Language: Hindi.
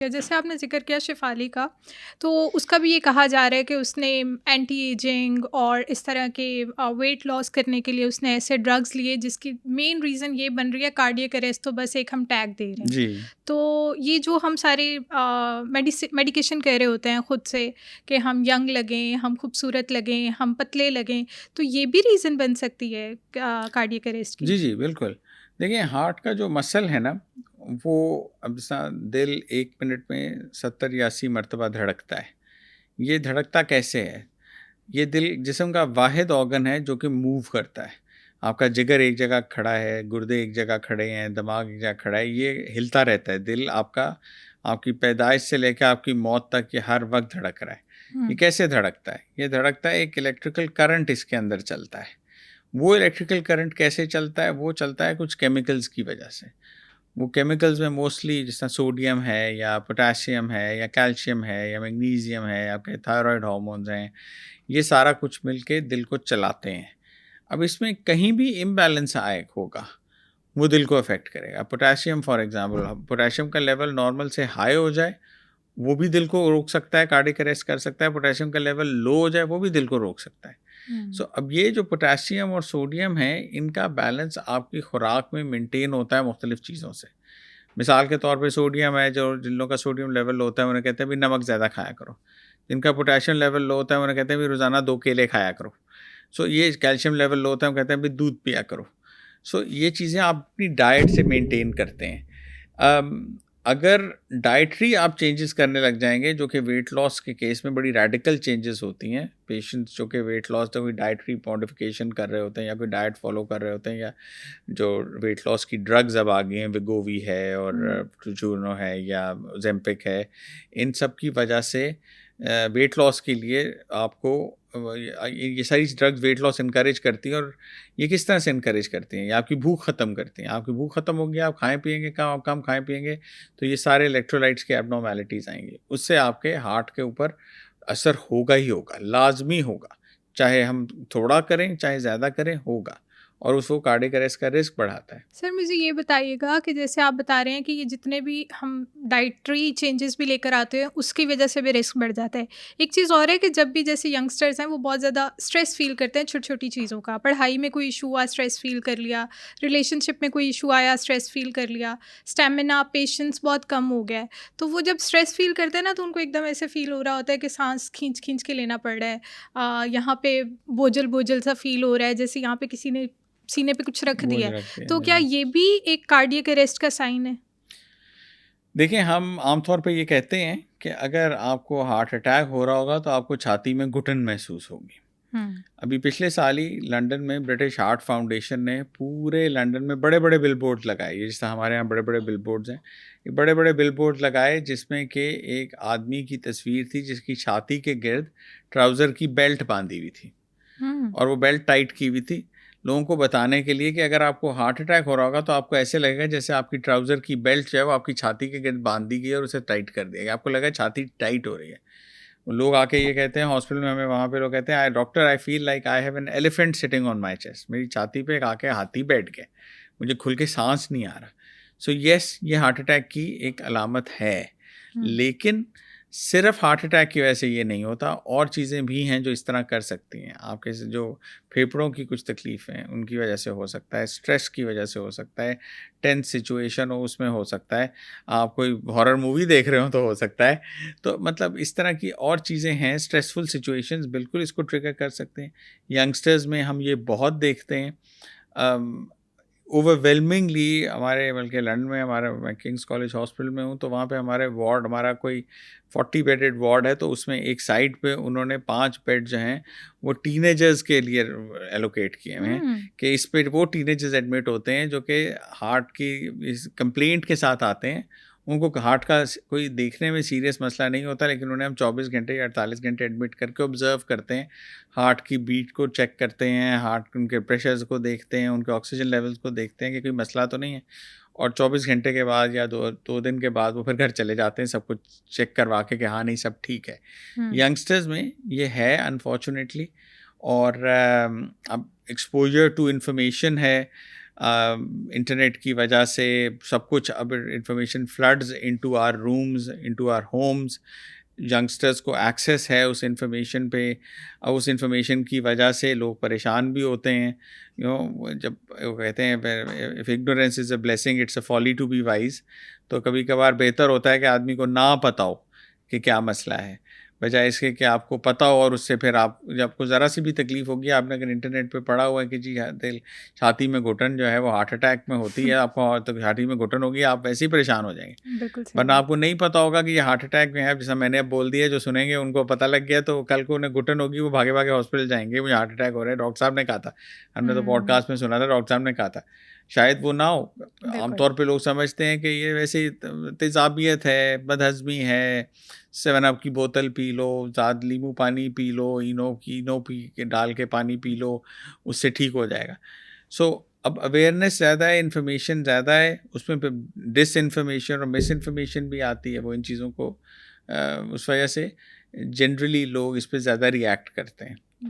जैसे आपने ज़िक्र किया शेफ़ाली का, तो उसका भी ये कहा जा रहा है कि उसने एंटी एजिंग और इस तरह के वेट लॉस करने के लिए उसने ऐसे ड्रग्स लिए जिसकी मेन रीज़न ये बन रही है कार्डियक अरेस्ट, तो बस एक हम टैग दे रहे हैं। जी। तो ये जो हम सारे मेडिकेशन कह रहे होते हैं खुद से कि हम यंग लगें, हम खूबसूरत लगें, हम पतले लगें, तो ये भी रीज़न बन सकती है कार्डियक अरेस्ट की? जी, जी, बिल्कुल। देखिए हार्ट का जो मसल है ना, वो अब जैसा दिल 1 मिनट में 70 या 80 मरतबा धड़कता है। ये धड़कता कैसे है? ये दिल जिस्म का वाहिद ऑर्गन है जो कि मूव करता है। आपका जिगर एक जगह खड़ा है, गुर्दे एक जगह खड़े हैं, दिमाग एक जगह खड़ा है, ये हिलता रहता है। दिल आपका आपकी पैदाइश से लेकर आपकी मौत तक ये हर वक़्त धड़क रहा है। ये हुँ। कैसे धड़कता है? ये धड़कता है, एक इलेक्ट्रिकल करंट इसके अंदर चलता है। वो इलेक्ट्रिकल करंट कैसे चलता है? वो चलता है कुछ केमिकल्स की वजह से। वो केमिकल्स में मोस्टली जिस तरह सोडियम है या पोटेशियम है या कैल्शियम है या मैग्नीशियम है, आपके थायरॉइड हार्मोन्स हैं, ये सारा कुछ मिलके दिल को चलाते हैं। अब इसमें कहीं भी इम्बैलेंस आए होगा, वो दिल को अफ़ेक्ट करेगा। पोटेशियम फॉर एग्ज़ाम्पल, पोटेशियम का लेवल नॉर्मल से हाई हो जाए, वो भी दिल को रोक सकता है, कार्डियक अरेस्ट कर सकता है। पोटेशियम का लेवल लो हो जाए, वो भी दिल को रोक सकता है। सो हुँ। अब ये जो पोटेशियम और सोडियम है, इनका बैलेंस आपकी खुराक में मेंटेन होता है मुख्तलिफ चीज़ों से। मिसाल के तौर पे सोडियम है, जो जिन लोगों का सोडियम लेवल लो होता है उन्हें कहते हैं भी नमक ज़्यादा खाया करो। जिनका पोटेशियम लेवल लो होता है उन्हें कहते हैं भी रोज़ाना 2 केले खाया करो। सो ये कैल्शियम लेवल लो होता है, वो कहते हैं भी दूध पिया करो। सो ये चीज़ें आप अपनी डाइट से मेंटेन करते हैं। अगर डाइटरी आप चेंजेस करने लग जाएँगे, जो कि वेट लॉस के केस में बड़ी रेडिकल चेंजेस होती हैं। पेशेंट्स जो कि वेट लॉस तो कोई डाइटरी मॉडिफिकेशन कर रहे होते हैं या कोई डाइट फॉलो कर रहे होते हैं, या जो वेट लॉस की ड्रग्स अब आ गई हैं, वेगोवी है हुँ। और टूजूनो है या ज़ेम्पिक है, इन सब की वजह से वेट लॉस के लिए आपको ये सारी ड्रग्स वेट लॉस इनकरेज करती हैं। और ये किस तरह से इनकरेज करती हैं? ये आपकी भूख ख़त्म करती हैं। आपकी भूख ख़त्म होगी, आप खाएँ-पिएँगे कम, आप कम खाएँ-पिएँगे, तो ये सारे इलेक्ट्रोलाइट्स के एब्नॉर्मैलिटीज़ आएँगी। उससे आपके हार्ट के ऊपर असर होगा ही होगा, लाज़मी होगा। चाहे हम थोड़ा करें, चाहे ज़्यादा करें, होगा। और उसको कार्डियक अरेस्ट का रिस्क बढ़ाता है। सर मुझे ये बताइएगा कि जैसे आप बता रहे हैं कि ये जितने भी हम डाइटरी चेंजेस भी लेकर आते हैं उसकी वजह से भी रिस्क बढ़ जाता है। एक चीज़ और है कि जब भी जैसे यंगस्टर्स हैं वो बहुत ज़्यादा स्ट्रेस फ़ील करते हैं छोटी-छोटी चीज़ों का। पढ़ाई में कोई इशू हुआ स्ट्रेस फ़ील कर लिया, रिलेशनशिप में कोई इशू आया स्ट्रेस फ़ील कर लिया, स्टैमिना, पेशेंस बहुत कम हो गया है। तो वो जब स्ट्रेस फ़ील करते हैं ना तो उनको एकदम ऐसे फ़ील हो रहा होता है कि साँस खींच-खींच के लेना पड़ रहा है। यहाँ पे बोझल-बोझल सा फ़ील हो रहा है जैसे यहाँ पे किसी ने सीने पे कुछ रख बोझ दिया है। रखते तो हैं। क्या जी। ये भी एक कार्डियक अरेस्ट का साइन है? देखिए, हम आमतौर पे ये कहते हैं कि अगर आपको हार्ट अटैक हो रहा होगा, तो आपको छाती में घुटन महसूस होगी। हुँ। अभी पिछले साल ही लंदन में ब्रिटिश हार्ट फाउंडेशन ने पूरे लंदन में बड़े-बड़े बिलबोर्ड लगाए। ये जैसे हमारे यहाँ बड़े-बड़े बिलबोर्ड्स हैं, ये बड़े-बड़े बिलबोर्ड लगाए जिसमें कि एक आदमी की तस्वीर थी जिसकी छाती के गिर्द ट्राउज़र की बेल्ट बाँधी हुई थी हुँ। और वो बेल्ट टाइट की हुई थी, लोगों को बताने के लिए कि अगर आपको हार्ट अटैक हो रहा होगा तो आपको ऐसे लगेगा जैसे आपकी ट्राउज़र की बेल्ट जो है वो आपकी छाती के गिर्द बाँध दी गई है और उसे टाइट कर दिया गया। आपको लगा छाती टाइट हो रही है। लोग आके ये कहते हैं हॉस्पिटल में, हमें वहाँ पे लोग कहते हैं, I doctor I feel like I have an elephant sitting on my chest. मेरी छाती पे एक आके हाथी बैठ गया, मुझे खुल के सांस नहीं आ रहा। सो यस, ये हार्ट अटैक की एक अलामत है, हुँ। लेकिन सिर्फ हार्ट अटैक की वजह से ये नहीं होता, और चीज़ें भी हैं जो इस तरह कर सकती हैं। आपके से जो फेफड़ों की कुछ तकलीफ़ हैं उनकी वजह से हो सकता है, स्ट्रेस की वजह से हो सकता है, टेंस सिचुएशन हो उसमें हो सकता है, आप कोई हॉरर मूवी देख रहे हो तो हो सकता है। तो मतलब इस तरह की और चीज़ें हैं, स्ट्रेसफुल सिचुएशंस बिल्कुल इसको ट्रिगर कर सकते हैं। यंगस्टर्स में हम ये बहुत देखते हैं। ओवरवेलमिंगली हमारे, बल्कि लंदन में हमारा, मैं किंग्स कॉलेज हॉस्पिटल में हूँ, तो वहाँ पे हमारे वार्ड, हमारा कोई 40 बेडेड वार्ड है, तो उसमें एक साइड पे उन्होंने 5 बेड जो हैं वो टीनेजर्स के लिए एलोकेट किए हुए हैं, हुँ। कि इस पे वो टीनेजर्स एडमिट होते हैं जो कि हार्ट की इस कंप्लेंट के साथ आते हैं। उनको हार्ट का कोई देखने में सीरियस मसला नहीं होता, लेकिन उन्हें हम 24 घंटे या 48 घंटे एडमिट करके ऑब्जर्व करते हैं, हार्ट की बीट को चेक करते हैं, हार्ट उनके प्रेशर्स को देखते हैं, उनके ऑक्सीजन लेवल्स को देखते हैं कि कोई मसला तो नहीं है। और 24 घंटे के बाद या 2 दिन के बाद वो फिर घर चले जाते हैं सब कुछ चेक करवा के कि हाँ, नहीं सब ठीक है। हुँ। यंगस्टर्स में ये है अनफॉर्चुनेटली। और अब एक्सपोज़र टू इन्फॉर्मेशन है। इंटरनेट की वजह से सब कुछ अब information floods into our rooms, into our homes. Youngsters को एक्सेस है उस इंफॉर्मेशन पे, और उस इंफॉर्मेशन की वजह से लोग परेशान भी होते हैं। जब वो कहते हैं if ignorance is a blessing it's a folly to be wise, तो कभी कभार बेहतर होता है कि आदमी को ना पता हो कि क्या मसला है, बजाय इसके कि आपको पता हो और उससे फिर आप जब आपको ज़रा सी भी तकलीफ़ होगी, आपने अगर इंटरनेट पे पढ़ा हुआ है कि जी दिल छाती में घुटन जो है वो हार्ट अटैक में होती है, आपको तो छाती में घुटन होगी, आप वैसे ही परेशान हो जाएंगे। बिल्कुल सही वरना बात। आपको नहीं पता होगा कि ये हार्ट अटैक में है। जैसा मैंने अब बोल दिया, जो सुनेंगे उनको पता लग गया, तो कल को उन्हें घुटन होगी, वो भागे भागे हॉस्पिटल जाएंगे, मुझे हार्ट अटैक हो रहा है, डॉक्टर साहब ने कहा था। हमने तो हुँ, पॉडकास्ट में सुना था, डॉक्टर साहब ने कहा था। शायद वो ना हो। बिल्कुल। आमतौर पे लोग समझते हैं कि ये वैसे ही तेज़ाबियत है, बदहज़मी है, 7 अप की बोतल पी लो, ज़्यादा नींबू पानी पी लो, इनो पी के डाल के पानी पी लो, उससे ठीक हो जाएगा। सो अब अवेयरनेस ज़्यादा है, इन्फॉर्मेशन ज़्यादा है, उसमें फिर डिसइन्फॉर्मेशन और मिस इन्फॉर्मेशन भी आती है। वो इन चीज़ों को उस वजह से जनरली लोग इस पे ज़्यादा रिएक्ट करते हैं।